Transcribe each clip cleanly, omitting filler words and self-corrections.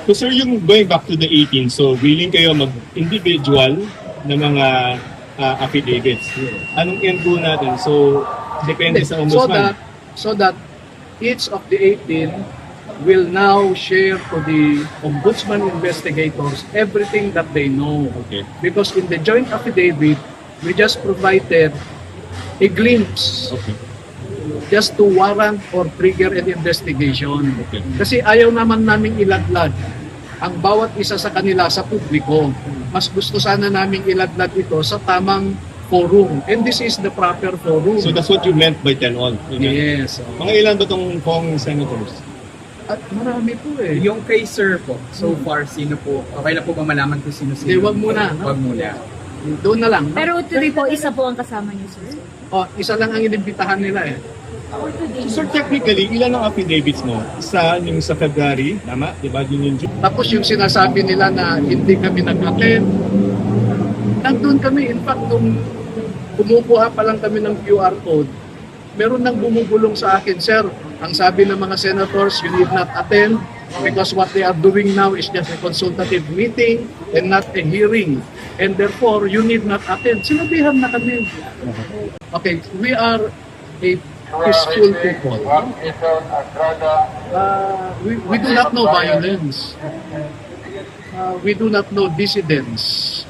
So sir, yung going back to the 18, so willing kayo mag-individual na mga affidavits. Anong end po natin? So, depende sa ombudsman. So that each of the 18 will now share to the ombudsman investigators everything that they know. Okay. Because in the joint affidavit, we just provided a glimpse Okay. just to warrant or trigger an investigation. Okay. Kasi ayaw naman naming ilaglag ang bawat isa sa kanila sa publiko. Mas gusto sana naming ilaglag ito sa tamang forum. And this is the proper forum. So that's what you meant by tell all. Okay. Yes. Mga ilan ba itong Hong senators? At marami po eh. Yung kay Sir po, so far, sino po? Okay na po ba malaman kung sino-sino? Hindi, wag muna, no? Wag muna. Doon na lang. Pero today po, isa po ang kasama niyo, sir. Isa lang ang inimbitahan nila eh. Sir, technically, ilan ang affidavits mo? Isa yung sa February, tama? Diba? Yun yung June. Tapos yung sinasabi nila na hindi kami nag-attend, nandun kami. In fact, nung kumukuha pa lang kami ng QR code, meron nang bumubulong sa akin, sir, ang sabi ng mga senators, you need not attend because what they are doing now is just a consultative meeting and not a hearing. And therefore, you need not attend. Sinabihan na kami. Okay, we are a peaceful people. We do not know violence. We do not know dissidents.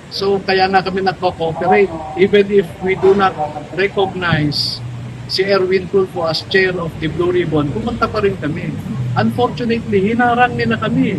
So kaya nga kami nagko-cooperate. Even if we do not recognize si Erwin Tulfo as chair of the Blue Ribbon, pumunta pa rin kami. Unfortunately, hinarang nila kami.